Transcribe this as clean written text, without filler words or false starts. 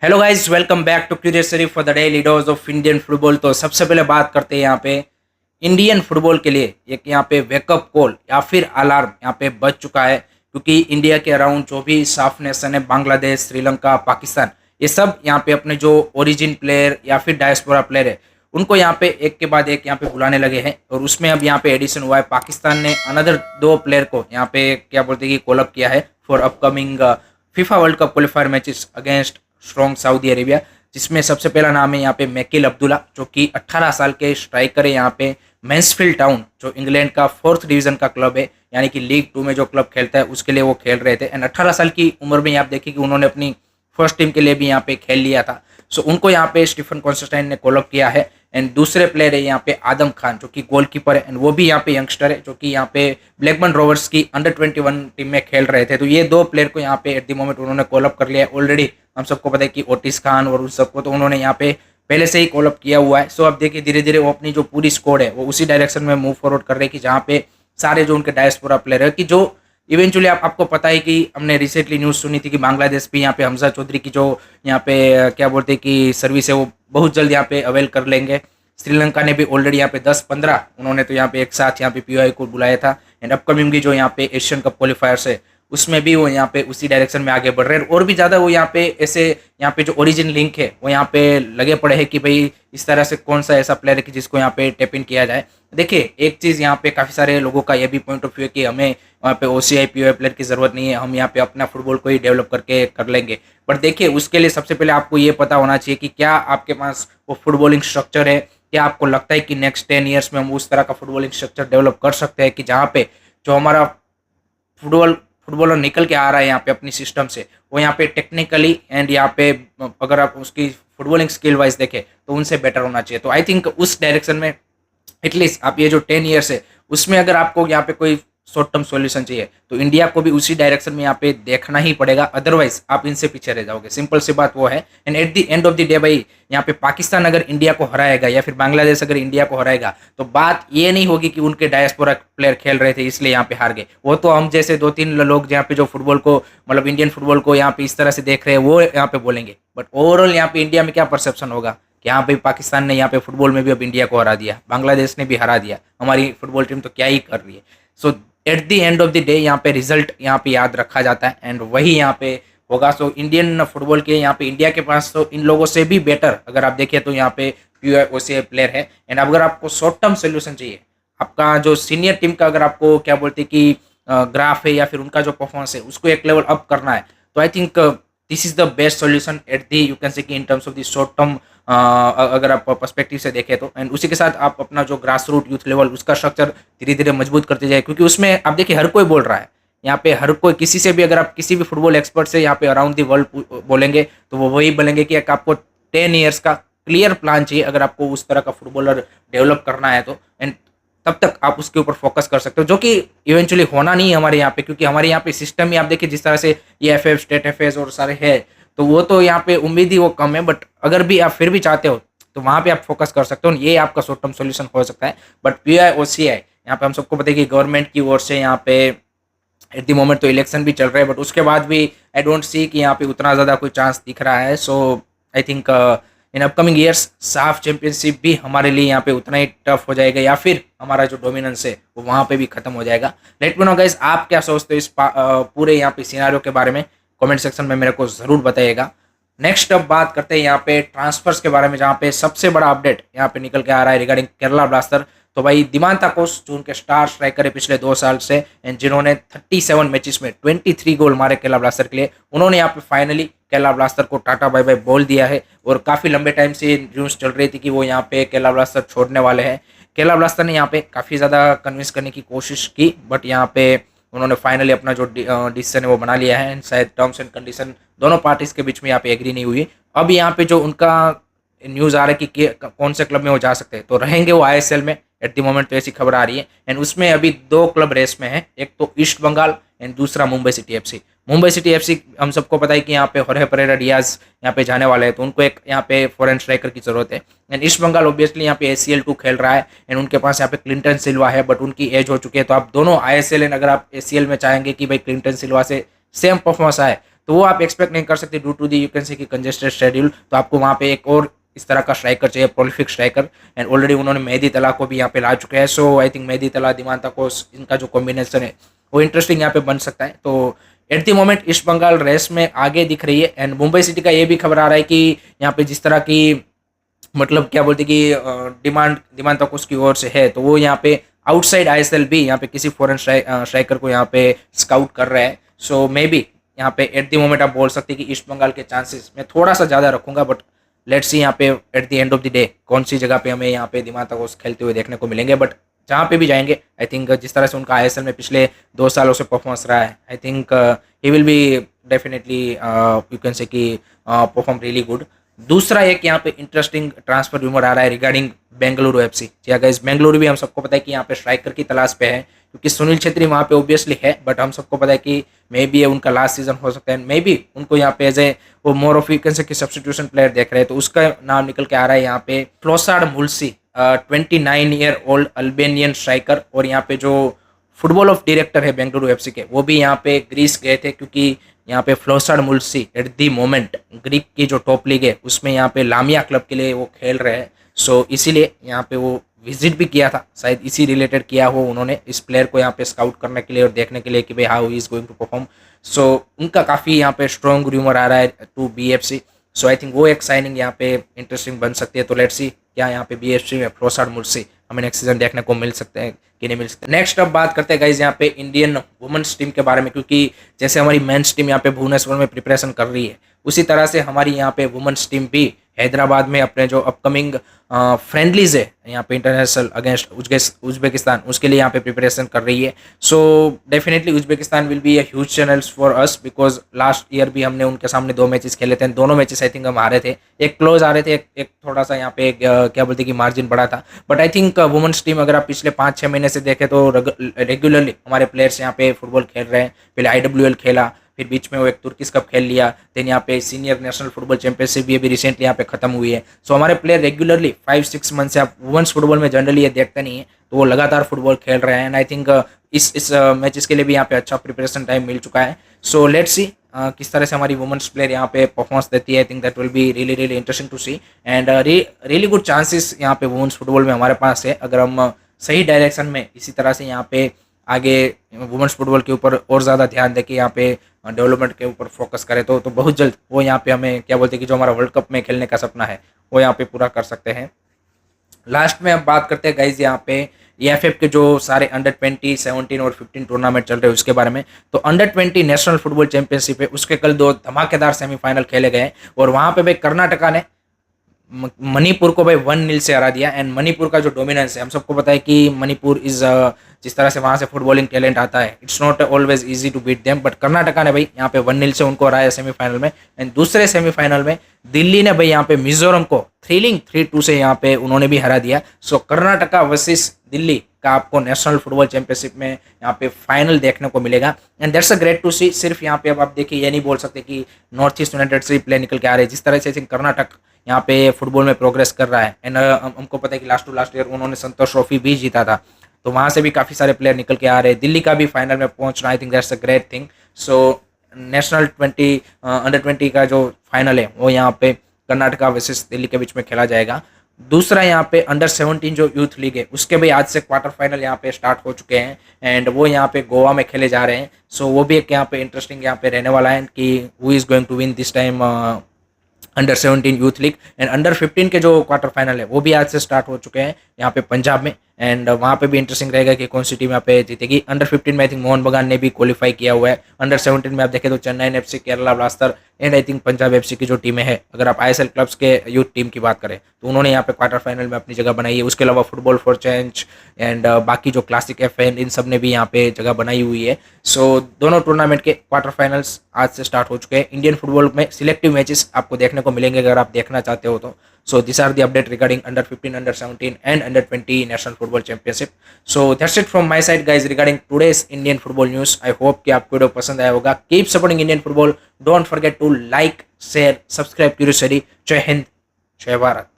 Hello guys, welcome back to curious Sharif for the daily dose of Indian football. तो सबसे पहले बात करते हैं यहाँ पे इंडियन फुटबॉल के लिए एक यहाँ पे वेकअप कॉल या फिर अलार्म यहाँ पे बज चुका है, क्योंकि इंडिया के अराउंड जो भी साफ नेशन है, बांग्लादेश, श्रीलंका, पाकिस्तान, ये सब यहाँ पे अपने जो ओरिजिन प्लेयर या फिर डायस्पोरा प्लेयर है उनको यहाँ पे एक के बाद एक यहाँ पे बुलाने लगे हैं। और उसमें अब यहाँ पे एडिशन हुआ है, पाकिस्तान ने अनदर दो प्लेयर को यहाँ पे क्या बोलते हैं कि कॉल अप किया है for upcoming FIFA world cup qualifier matches against strong Saudi Arabia, जिसमें सबसे पहला नाम है यहाँ पे मैकिल अब्दुल्ला, जो कि 18 साल के स्ट्राइकर है यहाँ पे मैंसफील्ड टाउन, जो इंग्लैंड का 4th डिवीजन का क्लब है, यानी कि लीग 2 में जो क्लब खेलता है उसके लिए वो खेल रहे थे। एंड 18 साल की उम्र में आप देखिए कि उन्होंने अपनी फर्स्ट टीम के लिए भी यहाँ पे खेल लिया था। सो उनको यहाँ पे स्टीफन कॉन्स्टेंटाइन ने कॉल अप किया है। एंड दूसरे प्लेयर है यहाँ पे आदम खान, जो कि गोलकीपर है, एंड वो भी यहाँ पे यंगस्टर है, जो कि यहाँ पे ब्लैकबर्न रोवर्स की अंडर 21 टीम में खेल रहे थे। तो ये दो प्लेयर को यहाँ पे एट द मोमेंट उन्होंने कॉल अप कर लिया है। ऑलरेडी हम सबको पता है कि ओटिस खान और उन सबको तो उन्होंने यहाँ पे पहले से ही कॉल अप किया हुआ है। सो अब देखिए धीरे धीरे वो अपनी जो पूरी स्क्वाड है वो उसी डायरेक्शन में मूव फॉरवर्ड कर रहे हैं कि जहाँ पे सारे जो उनके डायस्पोरा प्लेयर है, कि जो इवेंचुअली आपको पता है कि हमने रिसेंटली न्यूज़ सुनी थी कि बांग्लादेश भी यहाँ पे हमजा चौधरी की जो यहाँ पे क्या बोलते हैं कि सर्विस है वो बहुत जल्द यहाँ पे अवेल कर लेंगे। श्रीलंका ने भी ऑलरेडी यहाँ पे 10-15 उन्होंने तो यहाँ पे एक साथ यहाँ पे पीओआई को बुलाया था। एंड अपकमिंग की जो यहाँ पे एशियन कप क्वालिफायर्स है उसमें भी वो यहाँ पे उसी डायरेक्शन में आगे बढ़ रहे हैं। और भी ज़्यादा वो यहाँ पे ऐसे यहाँ पे जो ओरिजिन लिंक है वो यहाँ पे लगे पड़े हैं कि भाई इस तरह से कौन सा ऐसा प्लेयर है कि जिसको यहाँ पे टैप इन किया जाए। देखिए एक चीज़ यहाँ पे काफ़ी सारे लोगों का ये भी पॉइंट ऑफ व्यू है कि हमें यहाँ पे ओसीआई पीओआई प्लेयर की ज़रूरत नहीं है, हम यहाँ पे अपना फुटबॉल को ही डेवलप करके कर लेंगे। बट देखिए उसके लिए सबसे पहले आपको ये पता होना चाहिए कि क्या आपके पास वो फुटबॉलिंग स्ट्रक्चर है, क्या आपको लगता है कि नेक्स्ट 10 ईयर्स में हम उस तरह का फुटबॉलिंग स्ट्रक्चर डेवलप कर सकते हैं कि जहाँ पे जो हमारा फुटबॉलर निकल के आ रहा है यहाँ पे अपनी सिस्टम से, वो यहाँ पे टेक्निकली एंड यहाँ पे अगर आप उसकी फुटबॉलिंग स्किल वाइज देखें तो उनसे बेटर होना चाहिए। तो आई थिंक उस डायरेक्शन में एटलीस्ट आप ये जो 10 ईयर्स है उसमें अगर आपको यहाँ पे कोई शॉर्ट टर्म सॉल्यूशन चाहिए तो इंडिया को भी उसी डायरेक्शन में यहाँ पे देखना ही पड़ेगा, अदरवाइज आप इनसे पीछे रह जाओगे। सिंपल सी बात वो है। And eight the end of the day भाई यहाँ पे पाकिस्तान अगर इंडिया को हराएगा या फिर बांग्लादेश अगर इंडिया को हराएगा तो बात ये नहीं होगी कि उनके डायस्पोरा प्लेयर खेल रहे थे इसलिए यहाँ पे हार गए। वो तो हम जैसे 2-3 लोग यहाँ पे जो फुटबॉल को मतलब इंडियन फुटबॉल को यहाँ पे इस तरह से देख रहे हैं वो यहाँ पे बोलेंगे। बट ओवरऑल यहाँ पे इंडिया में क्या परसेप्शन होगा कि हाँ भाई पाकिस्तान ने यहाँ पे फुटबॉल में भी अब इंडिया को हरा दिया, बांग्लादेश ने भी हरा दिया, हमारी फुटबॉल टीम तो क्या ही कर रही है। So at the end of the day यहाँ पे रिजल्ट यहाँ पे याद रखा जाता है एंड वही यहाँ पे होगा। सो इंडियन फुटबॉल के यहाँ पे इंडिया के पास तो इन लोगों से भी बेटर अगर आप देखिए तो यहाँ पे पीओआई ओसीआई प्लेयर है। एंड अगर आपको शॉर्ट टर्म सोल्यूशन चाहिए, आपका जो सीनियर टीम का अगर आपको क्या बोलते हैं कि ग्राफ है या फिर उनका जो परफॉर्मेंस है उसको एक लेवल अप करना है, तो I think this is the best solution at the you can say कि in terms of the short term अगर आप पर्सपेक्टिव से देखें तो। एंड उसी के साथ आप अपना जो ग्रास रूट यूथ लेवल उसका स्ट्रक्चर धीरे धीरे मजबूत करते जाए, क्योंकि उसमें आप देखिए हर कोई बोल रहा है यहाँ पे, हर कोई किसी से भी अगर आप किसी भी फुटबॉल एक्सपर्ट से यहाँ पे अराउंड दी वर्ल्ड बोलेंगे तो वो वही बोलेंगे कि आपको 10 ईयर्स का क्लियर प्लान चाहिए अगर आपको उस तरह का फुटबॉलर डेवलप करना है तो। एंड तब तक आप उसके ऊपर फोकस कर सकते हो, जो कि इवेंचुअली होना नहीं है हमारे यहाँ पे, क्योंकि हमारे यहाँ पे सिस्टम ही आप देखिए जिस तरह से ये एफ स्टेट एफेस और सारे है, तो वो तो यहाँ पे उम्मीद ही वो कम है। बट अगर भी आप फिर भी चाहते हो तो वहाँ पे आप फोकस कर सकते हो, ये आपका शॉर्ट टर्म सोल्यूशन हो सकता है। बट पीआई ओसीआई यहाँ पे हम सबको पता है कि गवर्नमेंट की ओर से यहाँ पे एट द मोमेंट तो इलेक्शन भी चल रहे हैं, बट उसके बाद भी आई डोंट सी कि यहाँ पे उतना ज़्यादा कोई चांस दिख रहा है। So I think in upcoming years SAFF championship भी हमारे लिए यहाँ पे उतना ही टफ हो जाएगा या फिर हमारा जो डोमिनेंस है वो वहाँ पे भी खत्म हो जाएगा। लेट मी नो गाइस, आप क्या सोचते हो इस पूरे यहाँ पे सिनेरियो के बारे में, कमेंट सेक्शन में मेरे को ज़रूर बताइएगा। नेक्स्ट अब बात करते हैं यहाँ पे ट्रांसफर्स के बारे में, जहाँ पे सबसे बड़ा अपडेट यहाँ पे निकल के आ रहा है रिगार्डिंग केरला ब्लास्टर। तो भाई दिमांता कोस जो उनके स्टार स्ट्राइकर है पिछले 2 साल से, एंड जिन्होंने 37 मैचेस में 23 गोल मारे केरला ब्लास्टर के लिए, उन्होंने यहाँ पे फाइनली केरला ब्लास्टर को टाटा बाय बाय बोल दिया है। और काफ़ी लंबे टाइम से न्यूज़ चल रही थी कि वो यहाँ पे केरला ब्लास्टर छोड़ने वाले हैं। केरला ब्लास्टर ने यहाँ पे काफ़ी ज़्यादा कन्विंस करने की कोशिश की, बट यहाँ पे उन्होंने फाइनली अपना जो डिसीजन है वो बना लिया है। शायद टर्म्स एंड कंडीशन दोनों पार्टीज के बीच में यहाँ पे एग्री नहीं हुई। अब यहाँ पे जो उनका न्यूज़ आ रहा है कि कौन से क्लब में वो जा सकते हैं, तो रहेंगे वो आईएसएल में एट द मोमेंट, तो ऐसी खबर आ रही है। एंड उसमें अभी 2 क्लब रेस में है, एक तो ईस्ट बंगाल एंड दूसरा Mumbai city FC. Mumbai city FC हम सबको पता है कि यहाँ पे होर्हे परेरा डियाज यहाँ पे जाने वाले हैं, तो उनको एक यहाँ पे फॉरेन स्ट्राइकर की जरूरत है। एंड ईस्ट बंगाल ऑब्वियसली यहाँ पे ACL 2 खेल रहा है एंड उनके पास यहाँ पे क्लिंटन सिल्वा है, बट उनकी एज हो चुकी है। तो आप दोनों ISL एंड अगर आप ACL में चाहेंगे कि भाई क्लिंटन सिल्वा से सेम परफॉर्मेंस आए तो वो आप एक्सपेक्ट नहीं कर सकते due to the you can say कि कंजेस्टेड शेड्यूल। तो आपको वहाँ पे एक और इस तरह का स्ट्राइकर चाहिए, प्रोलिफिक स्ट्राइकर, एंड ऑलरेडी उन्होंने मेहदी तला को भी यहाँ पे ला चुके हैं। सो आई थिंक मेहदी तला दिमांता को इनका जो कॉम्बिनेशन है वो इंटरेस्टिंग यहाँ पे बन सकता है। तो at the moment East Bengal race में आगे दिख रही है, एंड मुंबई सिटी का ये भी खबर आ रहा है कि यहाँ पे जिस तरह की मतलब क्या बोलते कि डिमांड तक उसकी ओर से है, तो वो यहाँ पे आउटसाइड आईएसएल भी यहाँ पे किसी फॉरेन स्ट्राइकर को यहाँ पे स्काउट कर रहा है। सो मे बी यहाँ पे एट द मोमेंट आप बोल सकते हैं कि ईस्ट बंगाल के चांसेस मैं थोड़ा सा ज़्यादा रखूंगा, बट लेट्स सी यहाँ पे eight the end of the day कौन सी जगह पे हमें यहाँ पे दिमाग तक खेलते हुए देखने को मिलेंगे। बट जहाँ पे भी जाएंगे आई थिंक जिस तरह से उनका आईएसएल में पिछले 2 सालों से परफॉर्मेंस रहा है, I think he will be definitely you can say कि परफॉर्म रियली गुड। दूसरा एक यहाँ पे इंटरेस्टिंग ट्रांसफर रूमर आ रहा है रिगार्डिंग बेंगलुरु एफसी। जी गाइस, बेंगलुरु भी हम सबको पता है कि यहाँ पे स्ट्राइकर की तलाश पे है, क्योंकि सुनील छेत्री वहाँ पे ऑब्वियसली है, बट हम सबको पता है कि मे बी उनका लास्ट सीजन हो सकता है, मे बी उनको यहाँ पे एज ए वो more of you can say कि सब्स्टिट्यूशन प्लेयर देख रहे हैं। तो उसका नाम निकल के आ रहा है यहाँ पे फ्लोसार्ड मुल्सी, 29 ईयर ओल्ड अल्बेनियन स्ट्राइकर। और यहाँ पे जो फुटबॉल ऑफ डायरेक्टर है बेंगलुरु एफसी के, वो भी यहाँ पे ग्रीस गए थे, क्योंकि यहाँ पे फ्लोसार्ड मुल्सी एट दी मोमेंट ग्रीक की जो टॉप लीग है उसमें यहाँ पे लामिया क्लब के लिए वो खेल रहे हैं। सो इसीलिए यहाँ पे वो विजिट भी किया था, शायद इसी रिलेटेड किया हो उन्होंने इस प्लेयर को यहाँ पे स्काउट करने के लिए और देखने के लिए कि भाई how he is going to perform. So उनका काफ़ी यहाँ पे स्ट्रॉन्ग रूमर आ रहा है to BFC. So I think वो एक साइनिंग यहाँ पे इंटरेस्टिंग बन सकती है। तो लेट्स सी क्या यहाँ पे बीएफसी में फ्लोसार्ड मुल्सी हमें नेक्स्ट सीजन देखने को मिल सकते हैं कि नहीं मिल सकते। नेक्स्ट अब बात करते हैं गाइज यहाँ पे इंडियन वुमेन्स टीम के बारे में, क्योंकि जैसे हमारी मेंस टीम यहाँ पे भुवनेश्वर में प्रिपरेशन कर रही है, उसी तरह से हमारी यहाँ पे वुमेन्स टीम भी हैदराबाद में अपने जो अपकमिंग फ्रेंडलीज है यहाँ पे इंटरनेशनल अगेंस्ट उज्बेकिस्तान, उसके लिए यहाँ पे प्रिपरेशन कर रही है। So definitely Uzbekistan will be a huge channels for us, because last year भी हमने उनके सामने 2 मैचेस खेले थे, दोनों मैचेस आई थिंक हम हारे थे। एक क्लोज आ रहे थे, एक थोड़ा सा यहाँ पे क्या बोलते कि मार्जिन बड़ा था। But I think women's team अगर आप पिछले 5-6 महीने से देखें तो रेगुलरली हमारे प्लेयर्स यहाँ पे फुटबॉल खेल रहे हैं। पहले IWL खेला, फिर बीच में वो एक तुर्किश कप खेल लिया, देन यहाँ पे सीनियर नेशनल फुटबॉल चैंपियनशिप भी अभी रिसेंटली यहाँ पे खत्म हुई है। सो हमारे प्लेयर रेगुलरली 5-6 मंथ से, आप वुमेन्स फुटबॉल में जनरली ये देखते नहीं है, तो वो लगातार फुटबॉल खेल रहे हैं। एंड आई थिंक इस मैचेस के लिए भी यहाँ पे अच्छा प्रिपरेशन टाइम मिल चुका है। सो लेट्स सी किस तरह से हमारी वुमेन्स प्लेयर यहाँ पे परफॉर्मेंस देती है। I think that will be really interesting to see, and really good chances यहाँ पे वुमेन्स फुटबॉल में हमारे पास है। अगर हम सही डायरेक्शन में इसी तरह से यहाँ पे आगे वुमेन्स फुटबॉल के ऊपर और ज़्यादा ध्यान देके यहाँ पे डेवलपमेंट के ऊपर फोकस करें तो बहुत जल्द वो यहाँ पे हमें क्या बोलते हैं कि जो हमारा वर्ल्ड कप में खेलने का सपना है वो यहाँ पे पूरा कर सकते हैं। लास्ट में अब बात करते हैं गाइज यहाँ पे EFF के जो सारे अंडर 20, 17 और 15 टूर्नामेंट चल रहे हैं उसके बारे में। तो अंडर 20 नेशनल फुटबॉल चैंपियनशिप है, उसके कल 2 धमाकेदार सेमीफाइनल खेले गए, और वहाँ पे भाई कर्नाटका ने मणिपुर को भाई 1-0 से हरा दिया। एंड मणिपुर का जो डोमिनेंस है, हम सबको पता है कि मणिपुर इज जिस तरह से वहाँ से फुटबॉलिंग टैलेंट आता है, it's not always easy to beat them, but Karnataka ने भाई यहाँ पे 1-0 से उनको हराया सेमीफाइनल में। एंड दूसरे सेमीफाइनल में दिल्ली ने भाई यहाँ पे मिजोरम को थ्रिलिंग 3-2 से यहाँ पे उन्होंने भी हरा दिया। सो कर्नाटका वर्सेस दिल्ली का आपको नेशनल फुटबॉल चैंपियनशिप में यहाँ पे फाइनल देखने को मिलेगा, and that's a great to see. सिर्फ यहाँ पे अब आप देखिए ये नहीं बोल सकते कि नॉर्थ ईस्ट यूनाइटेड से प्ले निकल के आ रहे हैं, जिस तरह से कर्नाटक यहाँ पे फुटबॉल में प्रोग्रेस कर रहा है। एंड हमको पता है कि लास्ट ईयर उन्होंने संतोष ट्रॉफी भी जीता था, तो वहाँ से भी काफ़ी सारे प्लेयर निकल के आ रहे हैं। दिल्ली का भी फाइनल में पहुँचना, I think that's a great thing. So national under 20 का जो फाइनल है वो यहाँ पे कर्नाटका वर्सेस दिल्ली के बीच में खेला जाएगा। दूसरा यहाँ पे अंडर 17 जो यूथ लीग है उसके भी आज से क्वार्टर फाइनल यहाँ पे स्टार्ट हो चुके हैं, एंड वो यहाँ पे गोवा में खेले जा रहे हैं। सो वो भी एक यहाँ पे इंटरेस्टिंग यहाँ पे रहने वाला है कि who is going to win this time under 17 youth league. And under 15 के जो क्वार्टर फाइनल है वो भी आज से स्टार्ट हो चुके हैं यहाँ पे पंजाब में, एंड वहाँ पे भी इंटरेस्टिंग रहेगा कि कौन सी टीम यहाँ पे जीतेगी। अंडर 15 में आई थिंक मोहन बगान ने भी क्वालिफाई किया हुआ है। अंडर 17 में आप देखें तो Chennai FC, Kerala blaster and I think Punjab FC की जो टीमें हैं, अगर आप ISL क्लब्स के यूथ टीम की बात करें तो उन्होंने यहाँ पे क्वार्टर फाइनल में अपनी जगह बनाई है। उसके अलावा फुटबॉल फॉर चेंज एंड बाकी जो क्लासिक FN इन सब ने भी यहाँ पे जगह बनाई हुई है। सो दोनों टूर्नामेंट के क्वार्टर फाइनल्स आज से स्टार्ट हो चुके हैं। इंडियन फुटबॉल में सिलेक्टिव मैचेस आपको देखने को मिलेंगे अगर आप देखना चाहते हो तो। So these are the update regarding under 15, under 17 and under 20 national football championship. So that's it from my side guys regarding today's Indian football news. I hope कि आपको वीडियो पसंद आया होगा। Keep supporting Indian football. Don't forget to like, share, subscribe Curiosity. जय हिंद, जय भारत।